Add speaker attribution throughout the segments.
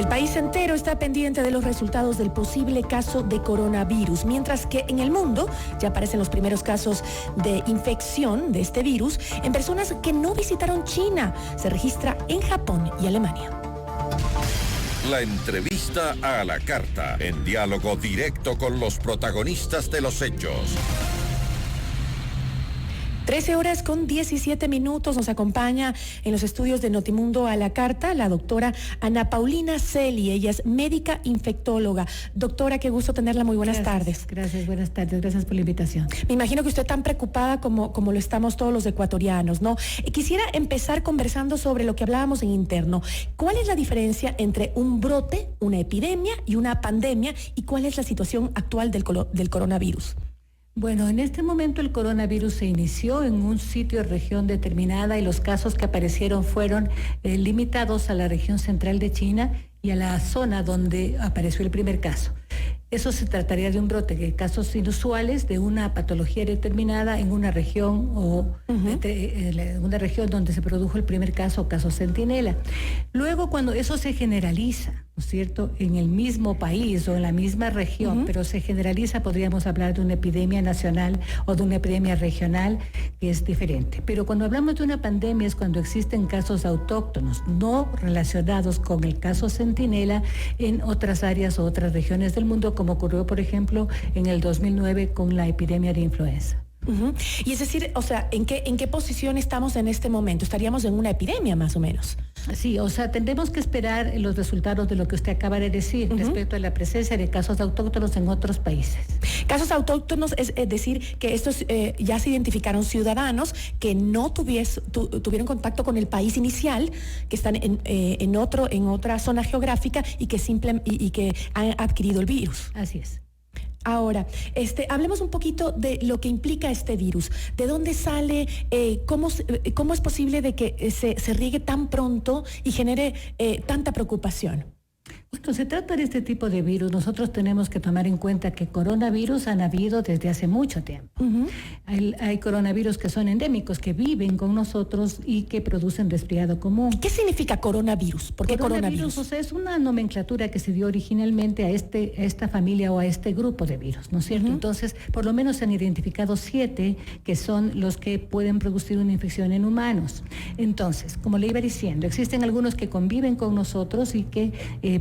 Speaker 1: país entero está pendiente de los resultados del posible caso de coronavirus, mientras que en el mundo ya aparecen los primeros casos de infección de este virus en personas que no visitaron China. Se registra en Japón y Alemania.
Speaker 2: La entrevista a la carta, en diálogo directo con los protagonistas de los hechos.
Speaker 1: 13:17. Nos acompaña en los estudios de Notimundo a la carta la doctora Ana Paulina Celi. Ella es médica infectóloga. Doctora, qué gusto tenerla. Muy buenas tardes.
Speaker 3: Gracias, buenas tardes. Gracias por la invitación.
Speaker 1: Me imagino que usted tan preocupada como lo estamos todos los ecuatorianos, ¿no? Quisiera empezar conversando sobre lo que hablábamos en interno. ¿Cuál es la diferencia entre un brote, una epidemia y una pandemia? ¿Y cuál es la situación actual del coronavirus?
Speaker 3: Bueno, en este momento el coronavirus se inició en un sitio o región determinada y los casos que aparecieron fueron limitados a la región central de China y a la zona donde apareció el primer caso. Eso se trataría de un brote, de casos inusuales de una patología determinada en una región o una región donde se produjo el primer caso o caso centinela. Luego, cuando eso se generaliza, ¿no es cierto?, en el mismo país o en la misma región, pero se generaliza, podríamos hablar de una epidemia nacional o de una epidemia regional, que es diferente. Pero cuando hablamos de una pandemia es cuando existen casos autóctonos, no relacionados con el caso centinela en otras áreas o otras regiones del mundo, como ocurrió, por ejemplo, en el 2009 con la epidemia de influenza.
Speaker 1: Y es decir, o sea, ¿en qué posición estamos en este momento? ¿Estaríamos en una epidemia más o menos?
Speaker 3: Sí, o sea, tendremos que esperar los resultados de lo que usted acaba de decir respecto a la presencia de casos autóctonos en otros países.
Speaker 1: Casos autóctonos es decir que estos ya se identificaron ciudadanos que no tuvieron contacto con el país inicial, que están en otra zona geográfica y que han adquirido el virus.
Speaker 3: Así es.
Speaker 1: Ahora, hablemos un poquito de lo que implica este virus. ¿De dónde sale? ¿Cómo es posible de que se riegue tan pronto y genere tanta preocupación?
Speaker 3: Cuando se trata de este tipo de virus, nosotros tenemos que tomar en cuenta que coronavirus han habido desde hace mucho tiempo. Hay coronavirus que son endémicos, que viven con nosotros y que producen resfriado común.
Speaker 1: ¿Qué significa coronavirus? ¿Por qué coronavirus?
Speaker 3: O sea, es una nomenclatura que se dio originalmente a esta familia o a este grupo de virus, ¿no es cierto? Entonces, por lo menos se han identificado 7 que son los que pueden producir una infección en humanos. Entonces, como le iba diciendo, existen algunos que conviven con nosotros y que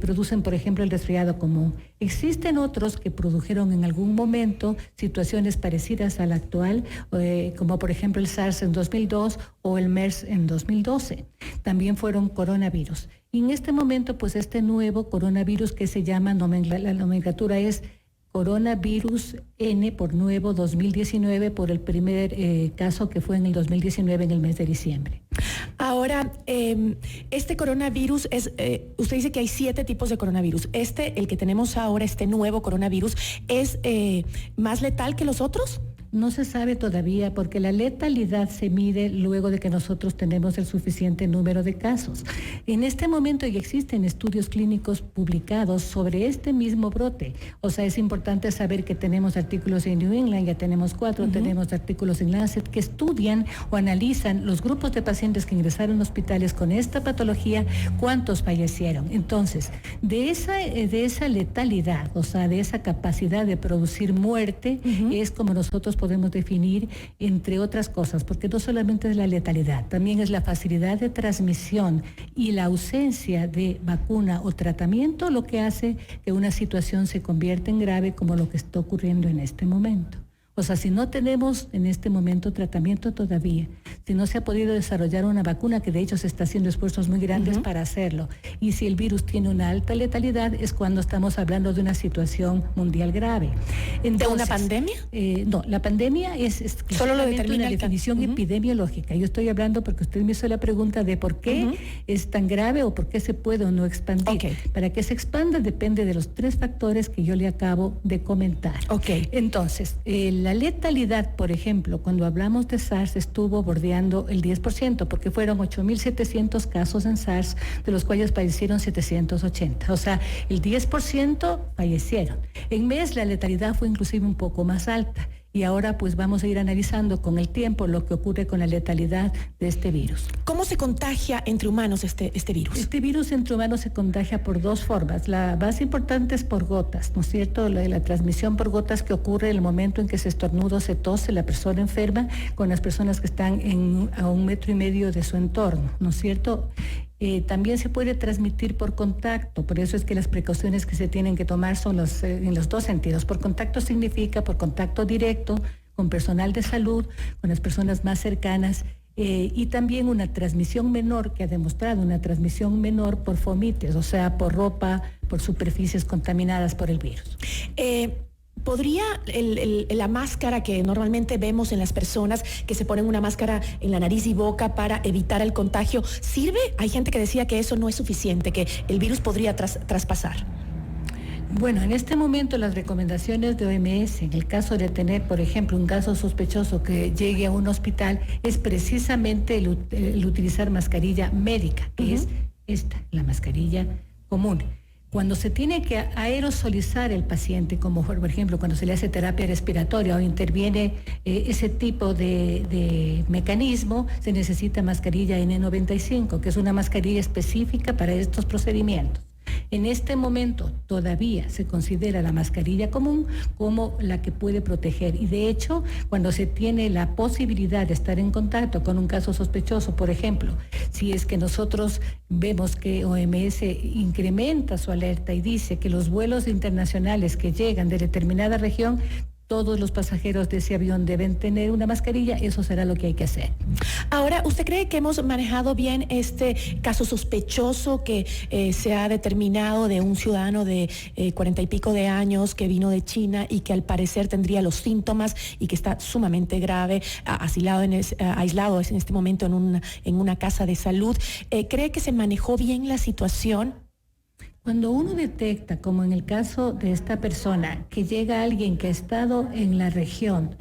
Speaker 3: producen, por ejemplo, el resfriado común. Existen otros que produjeron en algún momento situaciones parecidas a la actual, como por ejemplo el SARS en 2002 o el MERS en 2012. También fueron coronavirus. Y en este momento, pues este nuevo coronavirus que se llama, la nomenclatura es coronavirus N por nuevo 2019, por el primer caso que fue en el 2019, en el mes de diciembre.
Speaker 1: Ahora, este coronavirus usted dice que hay 7 tipos de coronavirus. El que tenemos ahora, este nuevo coronavirus, ¿es más letal que los otros?
Speaker 3: No se sabe todavía porque la letalidad se mide luego de que nosotros tenemos el suficiente número de casos. En este momento ya existen estudios clínicos publicados sobre este mismo brote. O sea, es importante saber que tenemos artículos en New England, ya tenemos 4, tenemos artículos en Lancet que estudian o analizan los grupos de pacientes que ingresaron a hospitales con esta patología, cuántos fallecieron. Entonces, de esa letalidad, o sea, de esa capacidad de producir muerte, es como nosotros podemos definir, entre otras cosas, porque no solamente es la letalidad, también es la facilidad de transmisión y la ausencia de vacuna o tratamiento lo que hace que una situación se convierta en grave, como lo que está ocurriendo en este momento. O sea, si no tenemos en este momento tratamiento todavía, si no se ha podido desarrollar una vacuna, que de hecho se está haciendo esfuerzos muy grandes para hacerlo, y si el virus tiene una alta letalidad, es cuando estamos hablando de una situación mundial grave. Entonces,
Speaker 1: ¿de una pandemia?
Speaker 3: No, la pandemia es
Speaker 1: solo lo determina
Speaker 3: una definición epidemiológica. Yo estoy hablando porque usted me hizo la pregunta de por qué es tan grave o por qué se puede o no expandir. Para que se expanda depende de los 3 factores que yo le acabo de comentar. Entonces, la letalidad, por ejemplo, cuando hablamos de SARS, estuvo bordeando el 10%, porque fueron 8.700 casos en SARS, de los cuales fallecieron 780. O sea, el 10% fallecieron. En MERS la letalidad fue inclusive un poco más alta. y ahora pues vamos a ir analizando con el tiempo lo que ocurre con la letalidad de este virus.
Speaker 1: ¿Cómo se contagia entre humanos este virus?
Speaker 3: Este virus entre humanos se contagia por dos formas. La más importante es por gotas, ¿no es cierto? La transmisión por gotas que ocurre en el momento en que se estornuda o se tose la persona enferma con las personas que están a 1,5 metros de su entorno, ¿no es cierto? También se puede transmitir por contacto, por eso es que las precauciones que se tienen que tomar son en los dos sentidos. Por contacto significa por contacto directo con personal de salud, con las personas más cercanas, y también una transmisión menor, que ha demostrado una transmisión menor por fomites, o sea, por ropa, por superficies contaminadas por el virus.
Speaker 1: ¿Podría la máscara que normalmente vemos en las personas que se ponen una máscara en la nariz y boca para evitar el contagio, sirve? Hay gente que decía que eso no es suficiente, que el virus podría traspasar.
Speaker 3: Bueno, en este momento las recomendaciones de OMS, en el caso de tener, por ejemplo, un caso sospechoso que llegue a un hospital, es precisamente el utilizar mascarilla médica, que es esta, la mascarilla común. Cuando se tiene que aerosolizar el paciente, como por ejemplo cuando se le hace terapia respiratoria o interviene ese tipo de mecanismo, se necesita mascarilla N95, que es una mascarilla específica para estos procedimientos. En este momento todavía se considera la mascarilla común como la que puede proteger, y de hecho cuando se tiene la posibilidad de estar en contacto con un caso sospechoso, por ejemplo, si es que nosotros vemos que OMS incrementa su alerta y dice que los vuelos internacionales que llegan de determinada región, todos los pasajeros de ese avión deben tener una mascarilla, eso será lo que hay que hacer.
Speaker 1: Ahora, ¿usted cree que hemos manejado bien este caso sospechoso que se ha determinado de un ciudadano de 40 y pico de años que vino de China y que al parecer tendría los síntomas y que está sumamente grave, aislado en este momento en una casa de salud? ¿Cree que se manejó bien la situación?
Speaker 3: Cuando uno detecta, como en el caso de esta persona, que llega alguien que ha estado en la región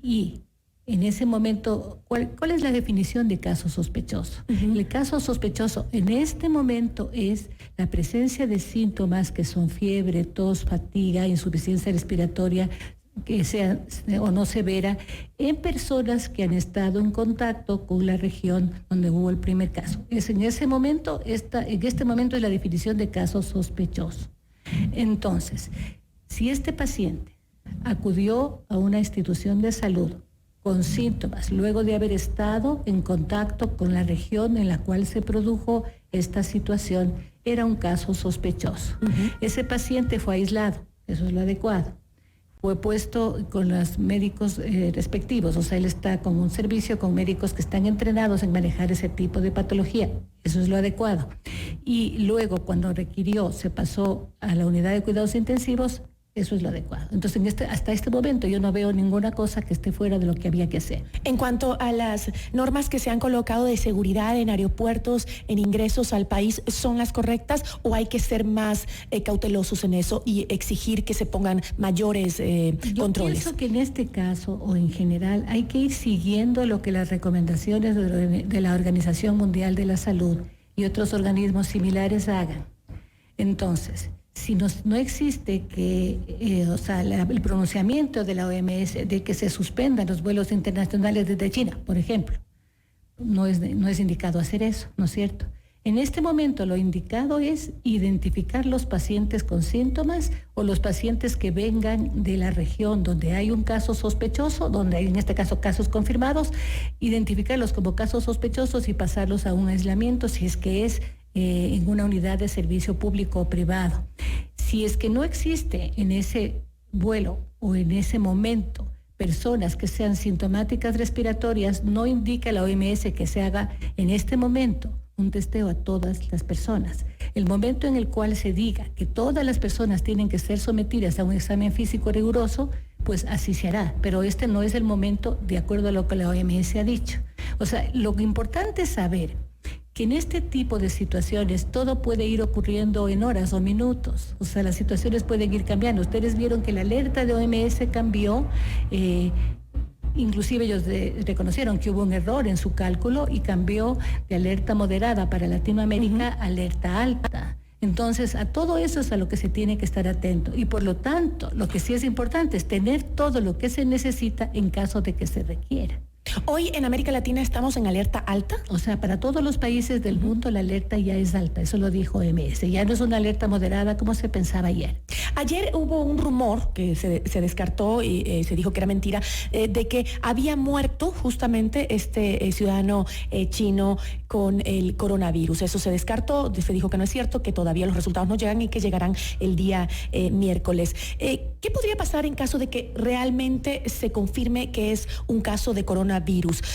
Speaker 3: y en ese momento, ¿cuál es la definición de caso sospechoso? El caso sospechoso en este momento es la presencia de síntomas que son fiebre, tos, fatiga, insuficiencia respiratoria, que sea o no severa, en personas que han estado en contacto con la región donde hubo el primer caso. En este momento es la definición de caso sospechoso. Entonces, si este paciente acudió a una institución de salud con síntomas luego de haber estado en contacto con la región en la cual se produjo esta situación, era un caso sospechoso. Ese paciente fue aislado, eso es lo adecuado. Fue puesto con los médicos respectivos, o sea, él está con un servicio con médicos que están entrenados en manejar ese tipo de patología, eso es lo adecuado. Y luego, cuando requirió, se pasó a la unidad de cuidados intensivos, eso es lo adecuado. Entonces, hasta este momento yo no veo ninguna cosa que esté fuera de lo que había que hacer.
Speaker 1: En cuanto a las normas que se han colocado de seguridad en aeropuertos, en ingresos al país, ¿son las correctas o hay que ser más cautelosos en eso y exigir que se pongan mayores controles?
Speaker 3: Yo pienso que en este caso o en general hay que ir siguiendo lo que las recomendaciones de la Organización Mundial de la Salud y otros organismos similares hagan. Entonces, si no existe el pronunciamiento de la OMS de que se suspendan los vuelos internacionales desde China, por ejemplo, no es indicado hacer eso, ¿no es cierto? En este momento lo indicado es identificar los pacientes con síntomas o los pacientes que vengan de la región donde hay un caso sospechoso, donde hay en este caso casos confirmados, identificarlos como casos sospechosos y pasarlos a un aislamiento si es que es en una unidad de servicio público o privado. Si es que no existe en ese vuelo o en ese momento personas que sean sintomáticas respiratorias, no indica la OMS que se haga en este momento un testeo a todas las personas. El momento en el cual se diga que todas las personas tienen que ser sometidas a un examen físico riguroso, pues así se hará, pero este no es el momento de acuerdo a lo que la OMS ha dicho. O sea, lo importante es saber que en este tipo de situaciones todo puede ir ocurriendo en horas o minutos, o sea, las situaciones pueden ir cambiando. Ustedes vieron que la alerta de OMS cambió, inclusive ellos reconocieron que hubo un error en su cálculo y cambió de alerta moderada para Latinoamérica a alerta alta. Entonces, a todo eso es a lo que se tiene que estar atento. Y por lo tanto, lo que sí es importante es tener todo lo que se necesita en caso de que se requiera.
Speaker 1: Hoy en América Latina estamos en alerta alta.
Speaker 3: O sea, para todos los países del mundo la alerta ya es alta, eso lo dijo OMS. Ya no es una alerta moderada como se pensaba ayer.
Speaker 1: Ayer hubo un rumor que se descartó y se dijo que era mentira, de que había muerto justamente este ciudadano chino con el coronavirus. Eso se descartó, se dijo que no es cierto, que todavía los resultados no llegan y que llegarán el día miércoles. ¿Qué podría pasar en caso de que realmente se confirme que es un caso de coronavirus?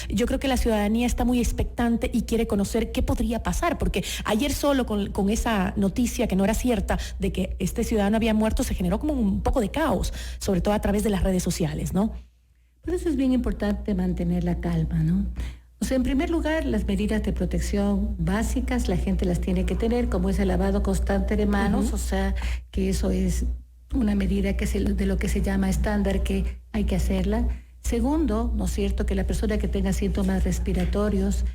Speaker 1: Yo creo que la ciudadanía está muy expectante y quiere conocer qué podría pasar, porque ayer solo con esa noticia que no era cierta de que este ciudadano había muerto se generó como un poco de caos, sobre todo a través de las redes sociales, ¿no?
Speaker 3: Por eso es bien importante mantener la calma, ¿no? O sea, en primer lugar, las medidas de protección básicas la gente las tiene que tener, como es el lavado constante de manos, o sea, que eso es una medida que es de lo que se llama estándar, que hay que hacerla. Segundo, ¿no es cierto?, que la persona que tenga síntomas respiratorios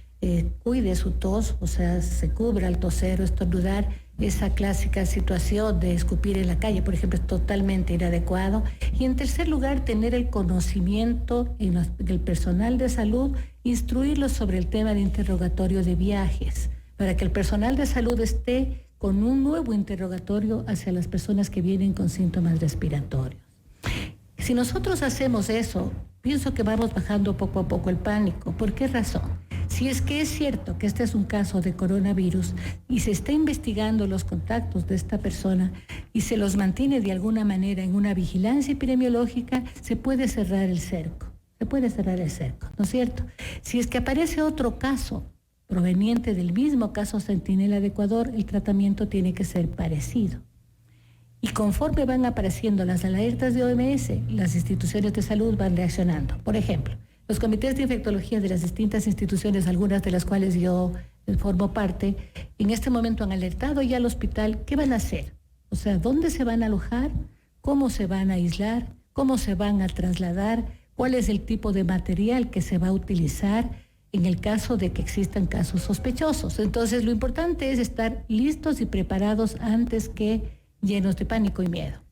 Speaker 3: cuide su tos, o sea, se cubra al toser o estornudar. Esa clásica situación de escupir en la calle, por ejemplo, es totalmente inadecuado. Y en tercer lugar, tener el conocimiento del personal de salud, instruirlos sobre el tema de interrogatorio de viajes, para que el personal de salud esté con un nuevo interrogatorio hacia las personas que vienen con síntomas respiratorios. Si nosotros hacemos eso, pienso que vamos bajando poco a poco el pánico. ¿Por qué razón? Si es que es cierto que este es un caso de coronavirus y se está investigando los contactos de esta persona y se los mantiene de alguna manera en una vigilancia epidemiológica, se puede cerrar el cerco. Se puede cerrar el cerco, ¿no es cierto? Si es que aparece otro caso proveniente del mismo caso Centinela de Ecuador, el tratamiento tiene que ser parecido. Y conforme van apareciendo las alertas de OMS, las instituciones de salud van reaccionando. Por ejemplo, los comités de infectología de las distintas instituciones, algunas de las cuales yo formo parte, en este momento han alertado ya al hospital qué van a hacer. O sea, dónde se van a alojar, cómo se van a aislar, cómo se van a trasladar, cuál es el tipo de material que se va a utilizar en el caso de que existan casos sospechosos. Entonces, lo importante es estar listos y preparados antes que llenos de pánico y miedo.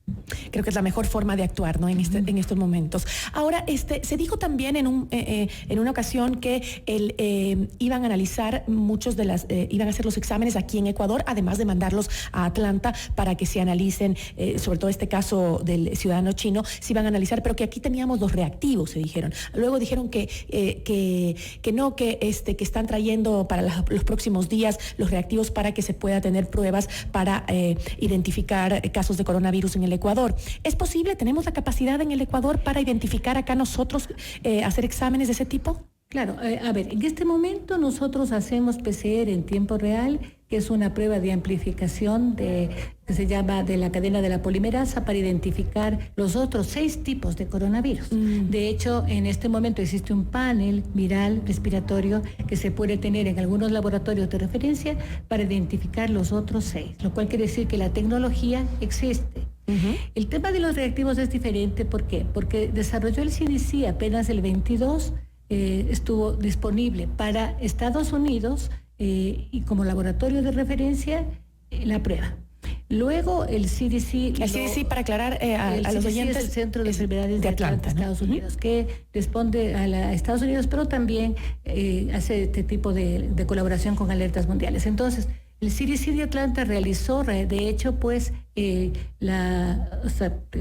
Speaker 1: Creo que es la mejor forma de actuar, ¿no?, en estos momentos. Ahora, se dijo también en una ocasión que iban a analizar iban a hacer los exámenes aquí en Ecuador, además de mandarlos a Atlanta para que se analicen, sobre todo este caso del ciudadano chino, se iban a analizar, pero que aquí teníamos los reactivos, se dijeron. Luego dijeron que están trayendo para los próximos días los reactivos para que se pueda tener pruebas para identificar casos de coronavirus en el Ecuador. ¿Es posible? ¿Tenemos la capacidad en el Ecuador para identificar acá nosotros, hacer exámenes de ese tipo?
Speaker 3: Claro, a ver, en este momento nosotros hacemos PCR en tiempo real, que es una prueba de amplificación que se llama de la cadena de la polimerasa para identificar los otros 6 tipos de coronavirus. De hecho, en este momento existe un panel viral respiratorio que se puede tener en algunos laboratorios de referencia para identificar los otros 6, lo cual quiere decir que la tecnología existe. El tema de los reactivos es diferente. ¿Por qué? Porque desarrolló el CDC apenas el 22, estuvo disponible para Estados Unidos y como laboratorio de referencia la prueba. Luego el CDC...
Speaker 1: El CDC, para aclarar a los oyentes...
Speaker 3: es el Centro de Enfermedades de Atlanta, Estados Unidos, que responde a Estados Unidos, pero también hace este tipo de colaboración con alertas mundiales. Entonces, el CDC de Atlanta realizó, de hecho, pues,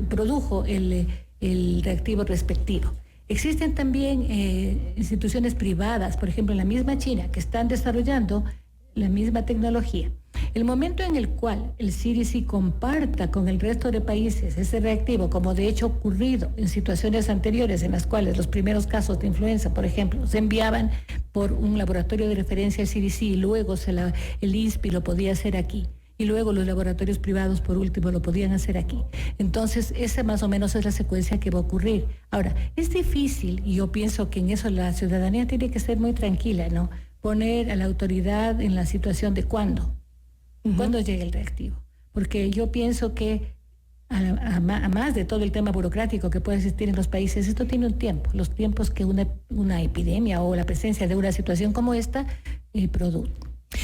Speaker 3: produjo el reactivo respectivo. Existen también instituciones privadas, por ejemplo, en la misma China, que están desarrollando la misma tecnología. El momento en el cual el CDC comparta con el resto de países ese reactivo, como de hecho ha ocurrido en situaciones anteriores en las cuales los primeros casos de influenza, por ejemplo, se enviaban por un laboratorio de referencia al CDC y luego el INSPI lo podía hacer aquí. Y luego los laboratorios privados, por último, lo podían hacer aquí. Entonces, esa más o menos es la secuencia que va a ocurrir. Ahora, es difícil, y yo pienso que en eso la ciudadanía tiene que ser muy tranquila, ¿no? Poner a la autoridad en la situación de cuándo llega el reactivo. Porque yo pienso que, a más de todo el tema burocrático que puede existir en los países, esto tiene un tiempo, los tiempos que una epidemia o la presencia de una situación como esta produce.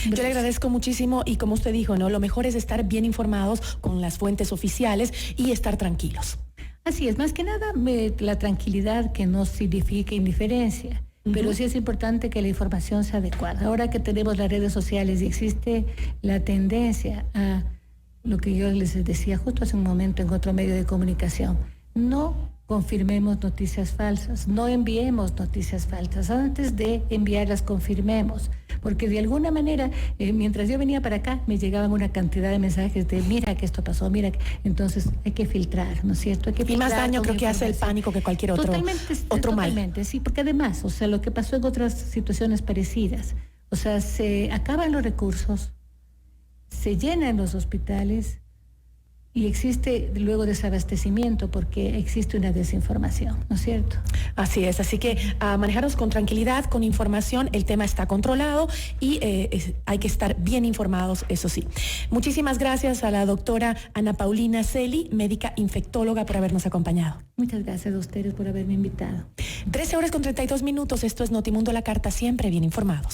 Speaker 1: Yo le agradezco muchísimo y como usted dijo, ¿no? Lo mejor es estar bien informados con las fuentes oficiales y estar tranquilos.
Speaker 3: Así es, más que nada la tranquilidad que no significa indiferencia. Pero sí es importante que la información sea adecuada. Ahora que tenemos las redes sociales y existe la tendencia a lo que yo les decía justo hace un momento en otro medio de comunicación, no confirmemos noticias falsas, no enviemos noticias falsas. Antes de enviarlas, confirmemos. Porque de alguna manera, mientras yo venía para acá, me llegaban una cantidad de mensajes de mira que esto pasó, mira. Entonces hay que filtrar, ¿no es cierto? Hay que
Speaker 1: y más daño creo que hace el pánico que cualquier otro mal.
Speaker 3: Totalmente, sí, porque además, o sea, lo que pasó en otras situaciones parecidas, o sea, se acaban los recursos, se llenan los hospitales y existe luego desabastecimiento porque existe una desinformación, ¿no es cierto?
Speaker 1: Así es, así que manejarnos con tranquilidad, con información, el tema está controlado y hay que estar bien informados, eso sí. Muchísimas gracias a la doctora Ana Paulina Celi, médica infectóloga, por habernos acompañado.
Speaker 3: Muchas gracias a ustedes por haberme invitado.
Speaker 1: 13 horas con 32 minutos, esto es Notimundo La Carta, siempre bien informados.